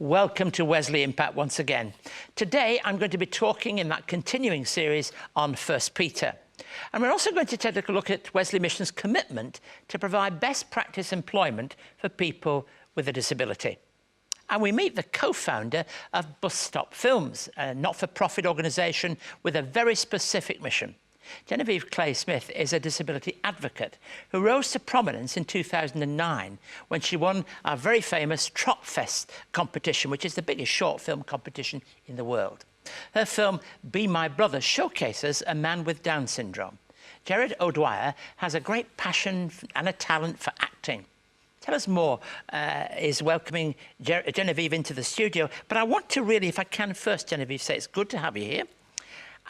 Welcome to Wesley Impact once again. Today I'm going to be talking in that continuing series on 1 Peter. And we're also going to take a look at Wesley Mission's commitment to provide best practice employment for people with a disability. And we meet the co-founder of Bus Stop Films, a not-for-profit organisation with a very specific mission. Genevieve Clay-Smith is a disability advocate who rose to prominence in 2009 when she won our very famous Trot Fest competition, which is the biggest short film competition in the world. Her film, Be My Brother, showcases a man with Down syndrome. Gerard O'Dwyer has a great passion and a talent for acting. Tell us more is welcoming Genevieve into the studio. But I want to really, if I can first, Genevieve, say it's good to have you here.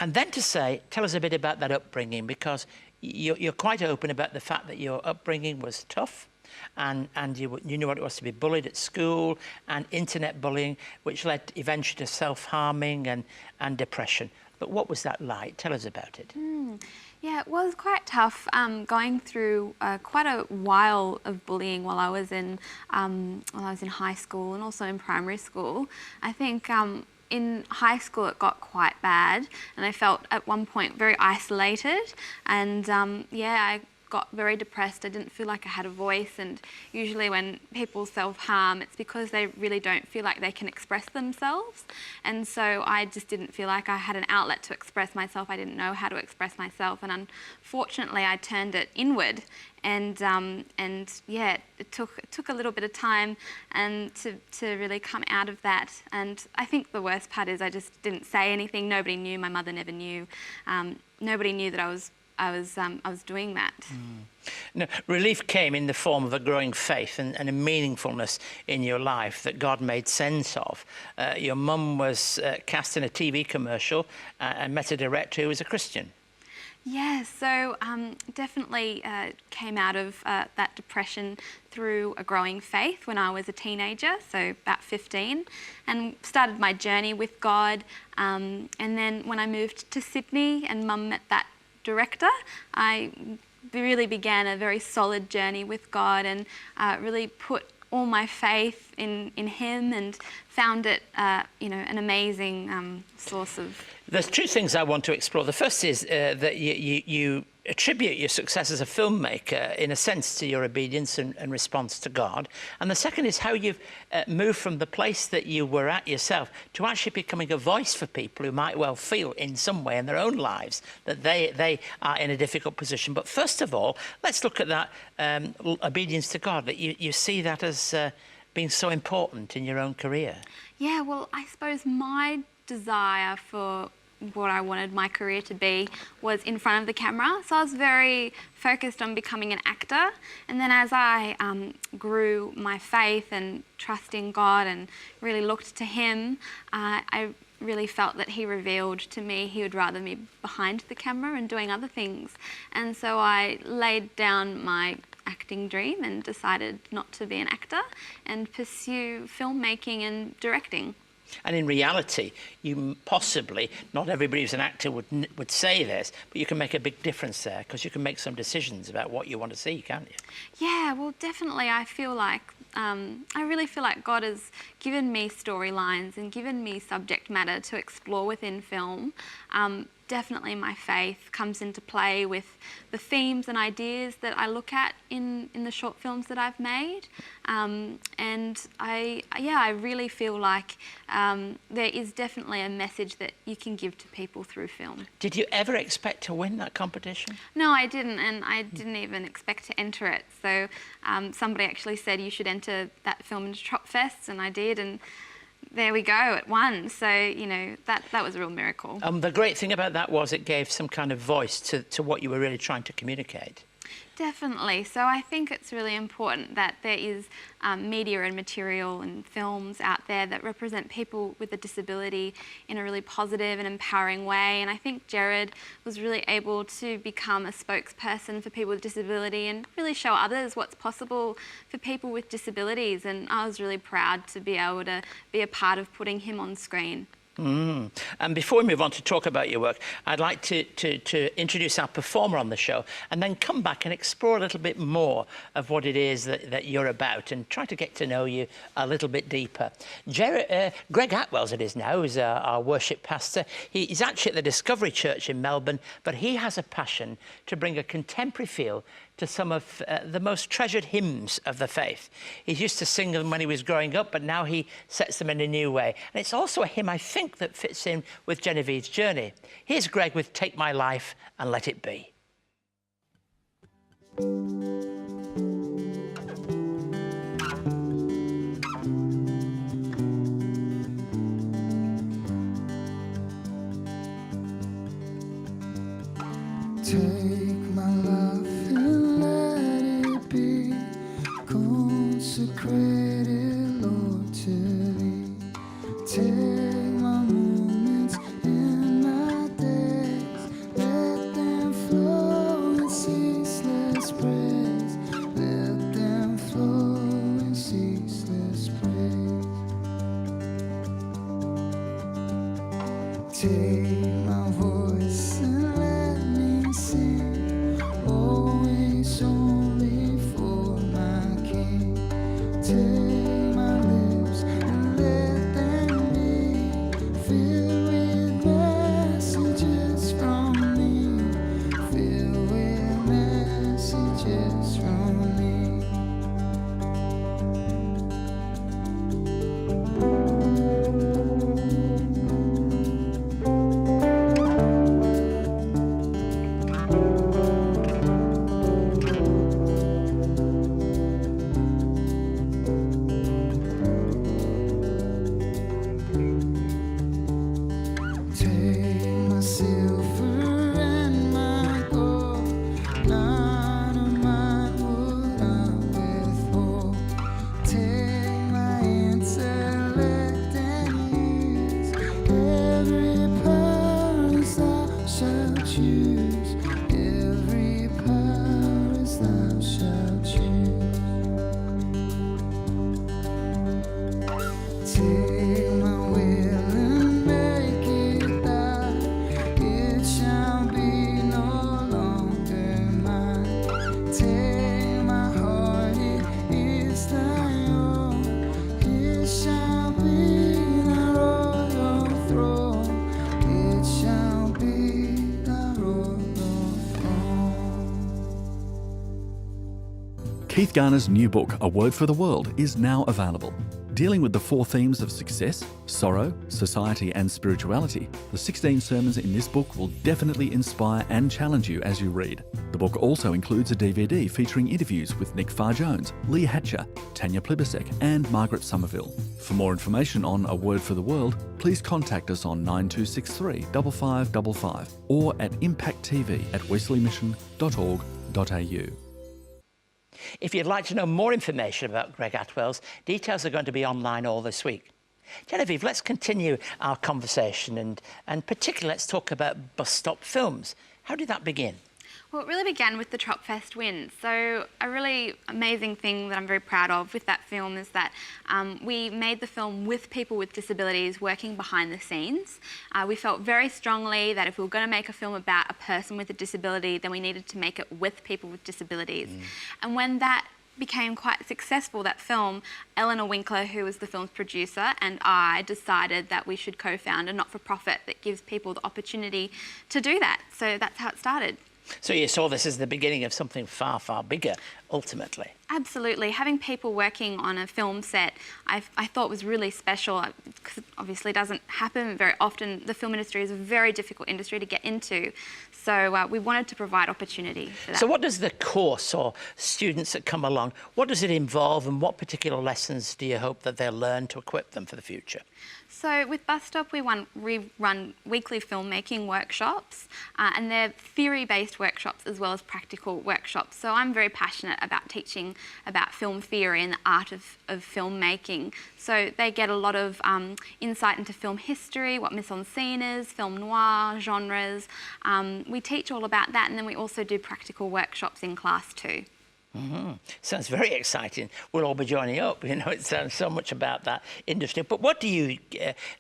And then to say, tell us a bit about that upbringing, because you're quite open about the fact that your upbringing was tough and you knew what it was to be bullied at school and internet bullying, which led eventually to self-harming and depression. But what was that like? Tell us about it. Yeah, it was quite tough going through quite a while of bullying while I was in high school and also in primary school. I think in high school it got quite bad and I felt at one point very isolated and yeah, I got very depressed. I didn't feel like I had a voice, and usually when people self-harm it's because they really don't feel like they can express themselves, and so I just didn't feel like I had an outlet to express myself. I didn't know how to express myself, and unfortunately I turned it inward, and yeah, it took a little bit of time and to really come out of that. And I think the worst part is I just didn't say anything. Nobody knew. My mother never knew. Nobody knew that I was doing that. No, relief came in the form of a growing faith and a meaningfulness in your life that God made sense of. Your mum was cast in a TV commercial and met a director who was a Christian. Yeah, so definitely came out of that depression through a growing faith when I was a teenager, so about 15, and started my journey with God. And then when I moved to Sydney and Mum met that director, I really began a very solid journey with God and really put all my faith in Him and found it, you know, an amazing source of... There's two things I want to explore. The first is that you attribute your success as a filmmaker, in a sense, to your obedience and response to God. And the second is how you've moved from the place that you were at yourself to actually becoming a voice for people who might well feel in some way in their own lives that they are in a difficult position. But first of all, let's look at that obedience to God, that you see that as being so important in your own career. Yeah, well, I suppose my desire for what I wanted my career to be was in front of the camera. So I was very focused on becoming an actor. And then as I grew my faith and trust in God and really looked to Him, I really felt that He revealed to me He would rather me behind the camera and doing other things. And so I laid down my acting dream and decided not to be an actor and pursue filmmaking and directing. And in reality, you possibly, not everybody who's an actor would say this, but you can make a big difference there because you can make some decisions about what you want to see, can't you? Yeah, well, definitely. I feel like, I really feel like God has given me storylines and given me subject matter to explore within film. Definitely my faith comes into play with the themes and ideas that I look at in the short films that I've made. And I really feel like there is definitely a message that you can give to people through film. Did you ever expect to win that competition? No, I didn't, and I didn't even expect to enter it. So somebody actually said you should enter that film into Trot Fest, and I did, and there we go, it won. So, you know, that was a real miracle. The great thing about that was it gave some kind of voice to what you were really trying to communicate. Definitely. So I think it's really important that there is media and material and films out there that represent people with a disability in a really positive and empowering way. And I think Gerard was really able to become a spokesperson for people with disability and really show others what's possible for people with disabilities. And I was really proud to be able to be a part of putting him on screen. And before we move on to talk about your work, I'd like to introduce our performer on the show and then come back and explore a little bit more of what it is that you're about and try to get to know you a little bit deeper. Greg Atwells it is now, who's our worship pastor. He's actually at the Discovery Church in Melbourne, but he has a passion to bring a contemporary feel to some of the most treasured hymns of the faith. He used to sing them when he was growing up, but now he sets them in a new way. And it's also a hymn, I think, that fits in with Genevieve's journey. Here's Greg with Take My Life and Let It Be. Take my life and let it be consecrated, Lord, to Thee. Take my moments and my days, let them flow in ceaseless praise. Let them flow in ceaseless praise. Take my voice and let me sing, always only for my King. Take my lips and let them be filled with messages from me, filled with messages from me. Take my silver and my gold, none of mine would I withhold. Take my intellect and years, every purpose thou shalt choose, every purpose thou shalt choose. Take my will and make it thine, it shall be no longer mine. Take my heart, it is thy own, it shall be thy royal throne, it shall be thy royal throne. Keith Garner's new book, A Word for the World, is now available. Dealing with the 4 themes of success, sorrow, society and spirituality, the 16 sermons in this book will definitely inspire and challenge you as you read. The book also includes a DVD featuring interviews with Nick Farr-Jones, Lee Hatcher, Tanya Plibersek and Margaret Somerville. For more information on A Word for the World, please contact us on 9263 5555 or at impacttv@wesleymission.org.au. If you'd like to know more information about Greg Atwells, details are going to be online all this week. Genevieve, let's continue our conversation and particularly let's talk about bus stop films. How did that begin? Well, it really began with the Tropfest win. So a really amazing thing that I'm very proud of with that film is that we made the film with people with disabilities working behind the scenes. We felt very strongly that if we were going to make a film about a person with a disability, then we needed to make it with people with disabilities. And when that became quite successful, that film, Eleanor Winkler, who was the film's producer, and I decided that we should co-found a not-for-profit that gives people the opportunity to do that. So that's how it started. So you saw this as the beginning of something far, far bigger, ultimately. Absolutely. Having people working on a film set, I thought was really special, because it obviously doesn't happen very often. The film industry is a very difficult industry to get into, so we wanted to provide opportunity for that. So what does the course or students that come along, what does it involve and what particular lessons do you hope that they'll learn to equip them for the future? So with Bus Stop, we run weekly filmmaking workshops, and they're theory-based workshops as well as practical workshops. So I'm very passionate about teaching about film theory and the art of filmmaking. So they get a lot of insight into film history, what mise-en-scene is, film noir, genres. We teach all about that, and then we also do practical workshops in class too. Sounds very exciting. We'll all be joining up. You know, it sounds so much about that industry. But what do you?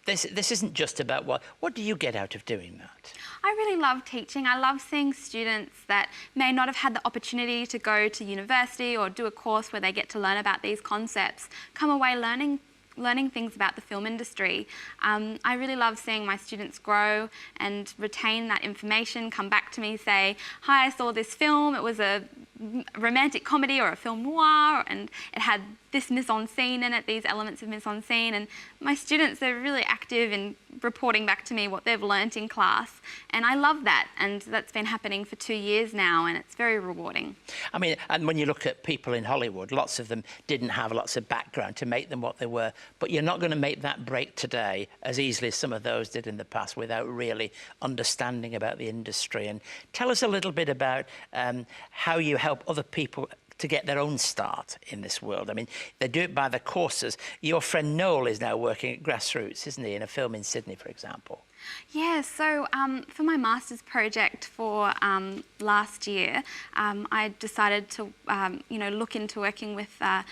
This isn't just about what do you get out of doing that? I really love teaching. I love seeing students that may not have had the opportunity to go to university or do a course where they get to learn about these concepts, come away learning things about the film industry. I really love seeing my students grow and retain that information, come back to me, say, hi, I saw this film, it was a romantic comedy or a film noir, and it had this mise-en-scene in it, these elements of mise-en-scene, and my students, they're really active in reporting back to me what they've learnt in class, and I love that, and that's been happening for 2 years now, and it's very rewarding. I mean, and when you look at people in Hollywood, lots of them didn't have lots of background to make them what they were, but you're not going to make that break today as easily as some of those did in the past without really understanding about the industry. And tell us a little bit about how you help other people to get their own start in this world. I mean, they do it by the courses. Your friend Noel is now working at Grassroots, isn't he, in a film in Sydney, for example? Yeah, so for my master's project for last year, I decided to, look into working with the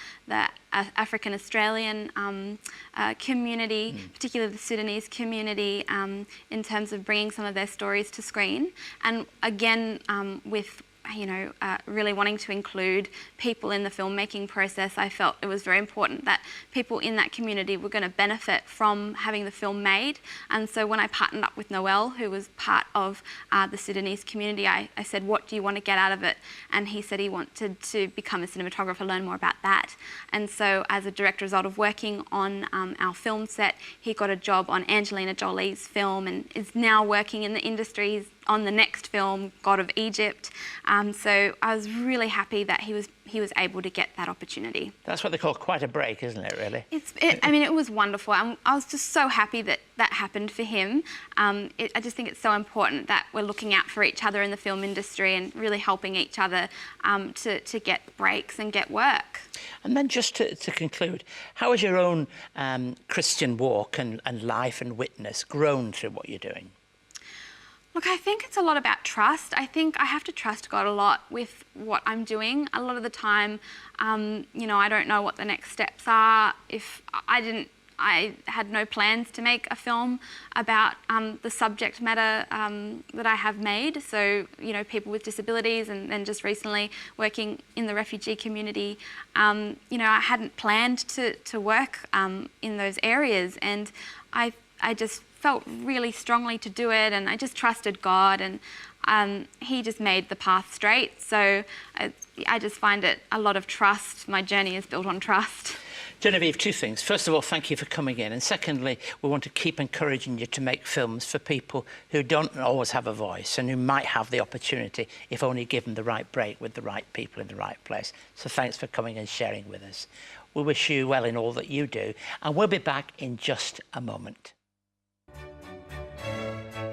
African Australian community, particularly the Sudanese community, in terms of bringing some of their stories to screen. And again, with really wanting to include people in the filmmaking process, I felt it was very important that people in that community were going to benefit from having the film made. And so when I partnered up with Noel, who was part of the Sudanese community, I said, what do you want to get out of it? And he said he wanted to become a cinematographer, learn more about that. And so as a direct result of working on our film set, he got a job on Angelina Jolie's film and is now working in the industry. He's on the next film, God of Egypt. So I was really happy that he was able to get that opportunity. That's what they call quite a break, isn't it, really? It was wonderful. I was just so happy that that happened for him. I just think it's so important that we're looking out for each other in the film industry and really helping each other to get breaks and get work. And then just to conclude, how has your own Christian walk and life and witness grown through what you're doing? Look, I think it's a lot about trust. I think I have to trust God a lot with what I'm doing. A lot of the time, I don't know what the next steps are. If I had no plans to make a film about the subject matter that I have made. So, people with disabilities, and then just recently working in the refugee community, I hadn't planned to work in those areas, and I just felt really strongly to do it, and I just trusted God, and he just made the path straight. So I just find it a lot of trust. My journey is built on trust. Genevieve, two things. First of all, thank you for coming in. And secondly, we want to keep encouraging you to make films for people who don't always have a voice and who might have the opportunity if only given the right break with the right people in the right place. So thanks for coming and sharing with us. We wish you well in all that you do, and we'll be back in just a moment.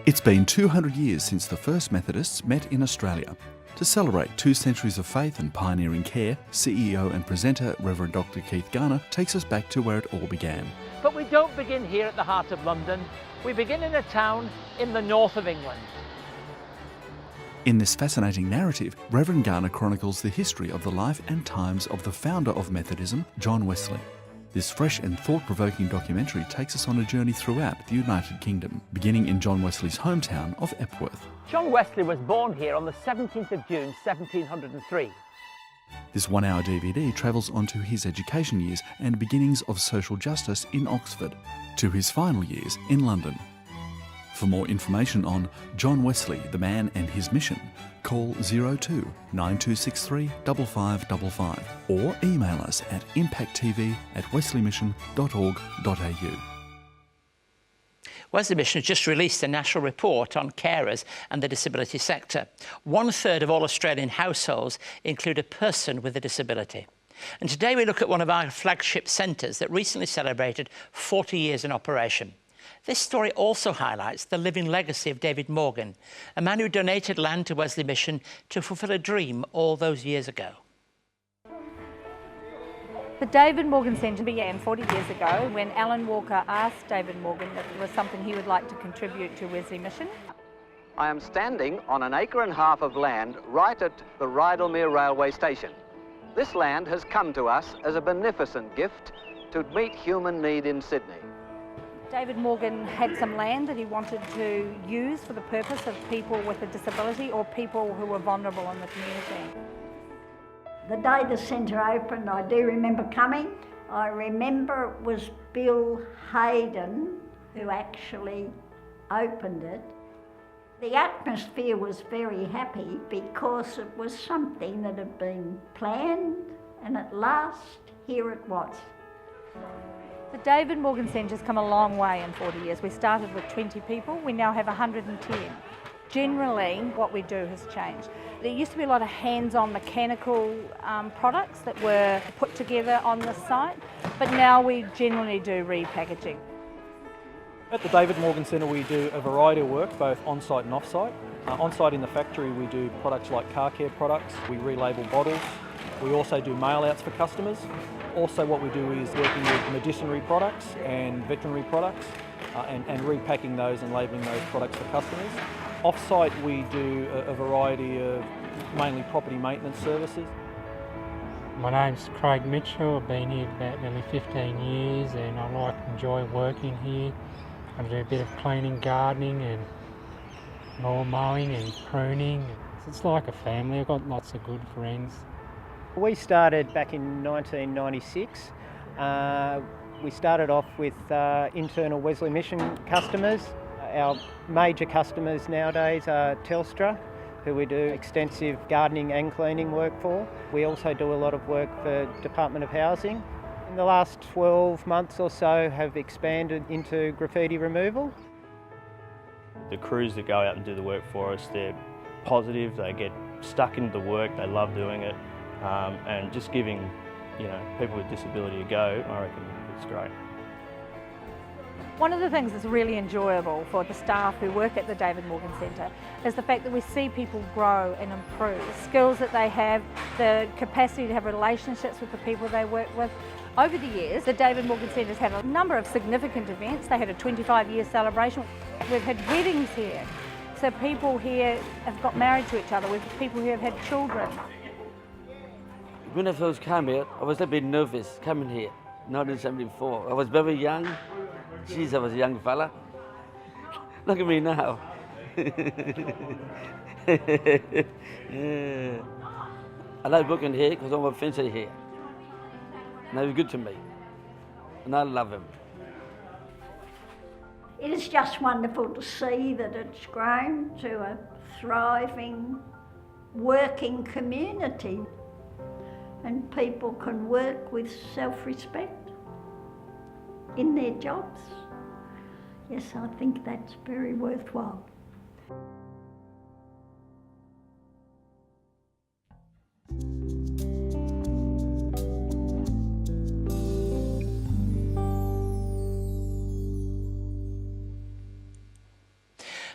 It's been 200 years since the first Methodists met in Australia. To celebrate 2 centuries of faith and pioneering care, CEO and presenter Reverend Dr. Keith Garner takes us back to where it all began. But we don't begin here at the heart of London. We begin in a town in the north of England. In this fascinating narrative, Reverend Garner chronicles the history of the life and times of the founder of Methodism, John Wesley. This fresh and thought-provoking documentary takes us on a journey throughout the United Kingdom, beginning in John Wesley's hometown of Epworth. John Wesley was born here on the 17th of June, 1703. This 1-hour DVD travels onto his education years and beginnings of social justice in Oxford, to his final years in London. For more information on John Wesley, the man and his mission, call 02 9263 5555 or email us at impacttv@wesleymission.org.au. Wesley Mission has just released a national report on carers and the disability sector. 1/3 of all Australian households include a person with a disability. And today we look at one of our flagship centres that recently celebrated 40 years in operation. This story also highlights the living legacy of David Morgan, a man who donated land to Wesley Mission to fulfil a dream all those years ago. The David Morgan Centre began 40 years ago when Alan Walker asked David Morgan if there was something he would like to contribute to Wesley Mission. I am standing on an acre and a half of land right at the Rydalmere railway station. This land has come to us as a beneficent gift to meet human need in Sydney. David Morgan had some land that he wanted to use for the purpose of people with a disability or people who were vulnerable in the community. The day the centre opened, I do remember coming. I remember it was Bill Hayden who actually opened it. The atmosphere was very happy because it was something that had been planned, and at last, here it was. The David Morgan Centre's come a long way in 40 years. We started with 20 people, we now have 110. Generally, what we do has changed. There used to be a lot of hands-on mechanical products that were put together on the site, but now we generally do repackaging. At the David Morgan Centre we do a variety of work, both on-site and off-site. On-site in the factory we do products like car care products, we relabel bottles, we also do mail-outs for customers. Also what we do is working with medicinary products and veterinary products and repacking those and labelling those products for customers. Off-site we do a variety of mainly property maintenance services. My name's Craig Mitchell. I've been here about nearly 15 years and I enjoy working here. I do a bit of cleaning, gardening and lawn mowing and pruning. It's like a family. I've got lots of good friends. We started back in 1996. We started off with internal Wesley Mission customers. Our major customers nowadays are Telstra, who we do extensive gardening and cleaning work for. We also do a lot of work for Department of Housing. In the last 12 months or so have expanded into graffiti removal. The crews that go out and do the work for us, they're positive, they get stuck into the work, they love doing it, and just giving people with disability a go, I reckon it's great. One of the things that's really enjoyable for the staff who work at the David Morgan Centre is the fact that we see people grow and improve. The skills that they have, the capacity to have relationships with the people they work with. Over the years, the David Morgan Centre's had a number of significant events. They had a 25-year celebration. We've had weddings here. So people here have got married to each other. We've had people who have had children. When I first came here, I was a bit nervous coming here, 1974. I was very young. Jeez, I was a young fella. Look at me now. Yeah. I like working here because all my friends are here. And they were good to me. And I love them. It is just wonderful to see that it's grown to a thriving, working community. And people can work with self-respect in their jobs. Yes, I think that's very worthwhile.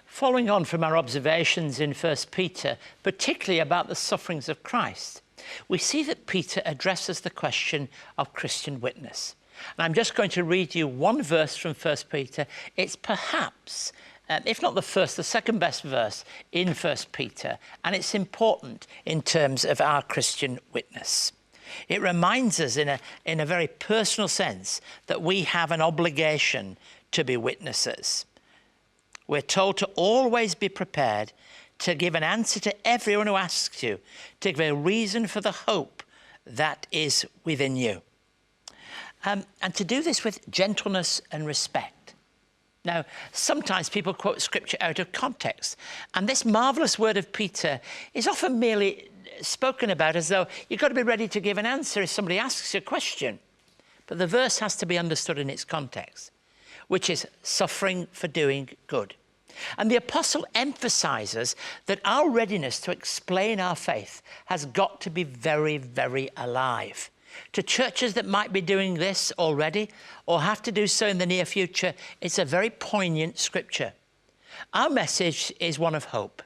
Following on from our observations in 1 Peter, particularly about the sufferings of Christ, we see that Peter addresses the question of Christian witness. And I'm just going to read you one verse from 1 Peter. It's perhaps, if not the first, the second best verse in 1 Peter, and it's important in terms of our Christian witness. It reminds us in a very personal sense that we have an obligation to be witnesses. We're told to always be prepared to give an answer to everyone who asks you, to give a reason for the hope that is within you. And to do this with gentleness and respect. Now, sometimes people quote scripture out of context, and this marvellous word of Peter is often merely spoken about as though you've got to be ready to give an answer if somebody asks you a question. But the verse has to be understood in its context, which is suffering for doing good. And the apostle emphasises that our readiness to explain our faith has got to be very, very alive. To churches that might be doing this already or have to do so in the near future, it's a very poignant scripture. Our message is one of hope,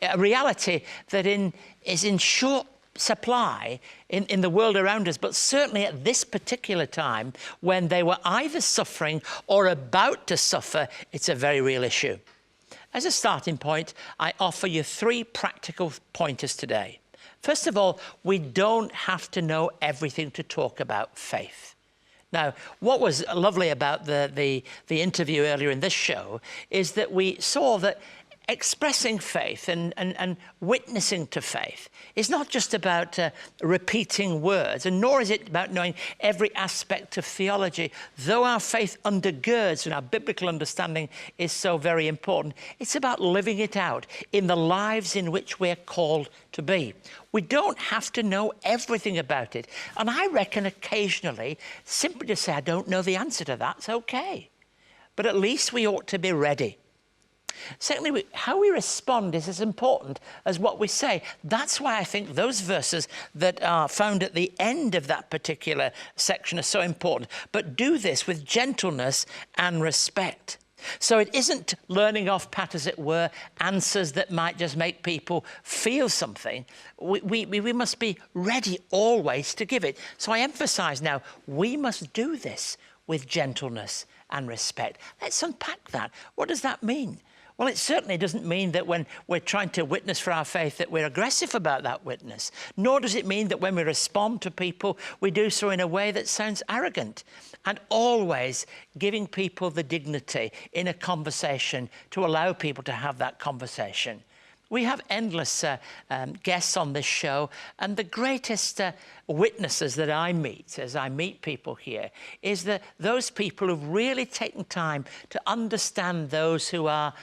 a reality that is in short supply in the world around us, but certainly at this particular time when they were either suffering or about to suffer, it's a very real issue. As a starting point, I offer you 3 practical pointers today. First of all, we don't have to know everything to talk about faith. Now, what was lovely about the interview earlier in this show is that we saw that expressing faith and witnessing to faith is not just about repeating words, and nor is it about knowing every aspect of theology. Though our faith undergirds and our biblical understanding is so very important, it's about living it out in the lives in which we're called to be. We don't have to know everything about it. And I reckon occasionally, simply to say, I don't know the answer to that's okay. But at least we ought to be ready. Secondly, how we respond is as important as what we say. That's why I think those verses that are found at the end of that particular section are so important. But do this with gentleness and respect. So it isn't learning off pat, as it were, answers that might just make people feel something. We must be ready always to give it. So I emphasize now, we must do this with gentleness and respect. Let's unpack that. What does that mean? Well, it certainly doesn't mean that when we're trying to witness for our faith that we're aggressive about that witness. Nor does it mean that when we respond to people, we do so in a way that sounds arrogant. And always giving people the dignity in a conversation to allow people to have that conversation. We have endless guests on this show, and the greatest witnesses that I meet as I meet people here is that those people who've really taken time to understand those who are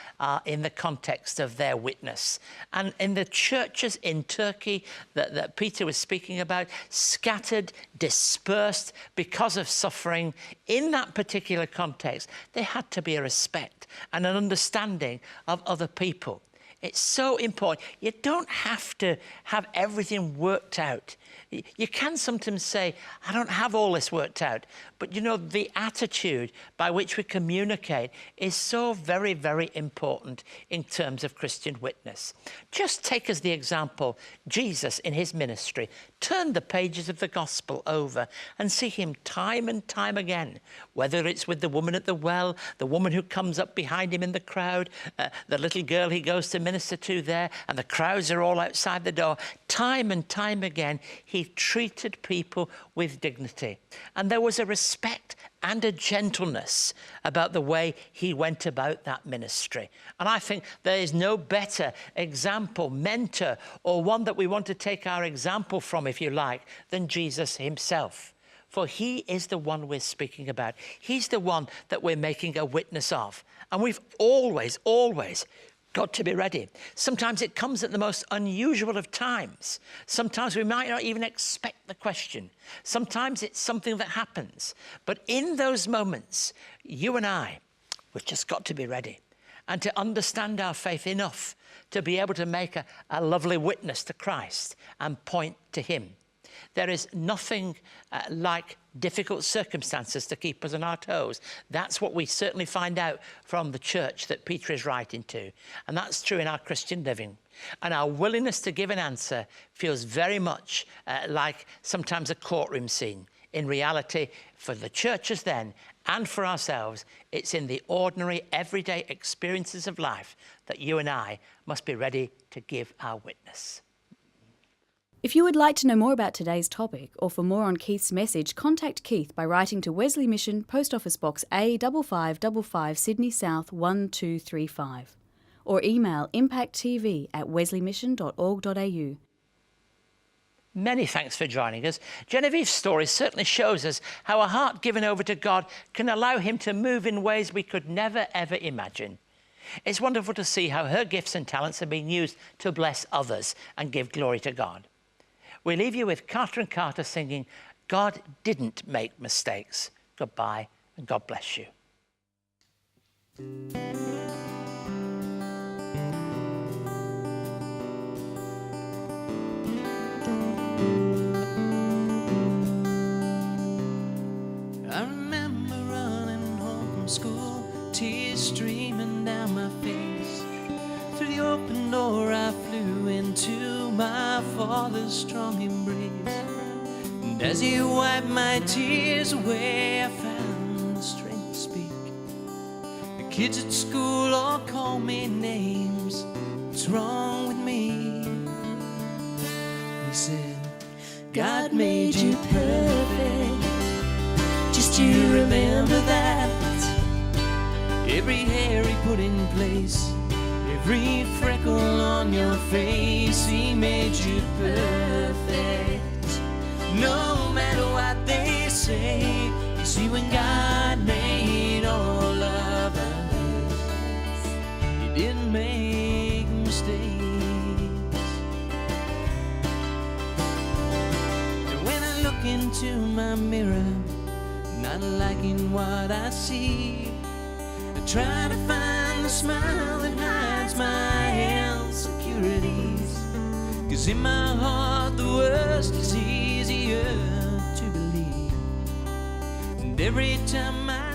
in the context of their witness. And in the churches in Turkey that Peter was speaking about, scattered, dispersed because of suffering, in that particular context, there had to be a respect and an understanding of other people. It's so important. You don't have to have everything worked out. You can sometimes say, I don't have all this worked out. But you know, the attitude by which we communicate is so very, very important in terms of Christian witness. Just take as the example, Jesus in his ministry. Turn the pages of the gospel over and see him time and time again, whether it's with the woman at the well, the woman who comes up behind him in the crowd, the little girl he goes to minister to there, and the crowds are all outside the door. Time and time again, he treated people with dignity. And there was a respect and a gentleness about the way he went about that ministry. And I think there is no better example, mentor, or one that we want to take our example from, if you like, than Jesus himself. For he is the one we're speaking about. He's the one that we're making a witness of. And we've always got to be ready. Sometimes it comes at the most unusual of times. Sometimes we might not even expect the question. Sometimes it's something that happens. But in those moments, you and I, we've just got to be ready and to understand our faith enough to be able to make a lovely witness to Christ and point to him. There is nothing like difficult circumstances to keep us on our toes. That's what we certainly find out from the church that Peter is writing to. And that's true in our Christian living. And our willingness to give an answer feels very much like sometimes a courtroom scene. In reality, for the churches then and for ourselves, it's in the ordinary, everyday experiences of life that you and I must be ready to give our witness. If you would like to know more about today's topic or for more on Keith's message, contact Keith by writing to Wesley Mission, Post Office Box A5555 Sydney South 1235 or email impacttv@wesleymission.org.au. Many thanks for joining us. Genevieve's story certainly shows us how a heart given over to God can allow him to move in ways we could never, ever imagine. It's wonderful to see how her gifts and talents are being used to bless others and give glory to God. We leave you with Carter and Carter singing, God Didn't Make Mistakes. Goodbye and God bless you. I remember running home from school, tears streaming down my face. Through the open door I flew into my father's strong embrace. And as he wiped my tears away, I found the strength to speak. The kids at school all call me names. What's wrong with me? He said, God made you perfect. Just you remember that. Every hair he put in place, every freckle on your face, he made you perfect. No matter what they say, you see when God made all of us, he didn't make mistakes. And when I look into my mirror, not liking what I see, I try to find the smile that hides my insecurities. 'Cause in my heart the worst is easier to believe. And every time I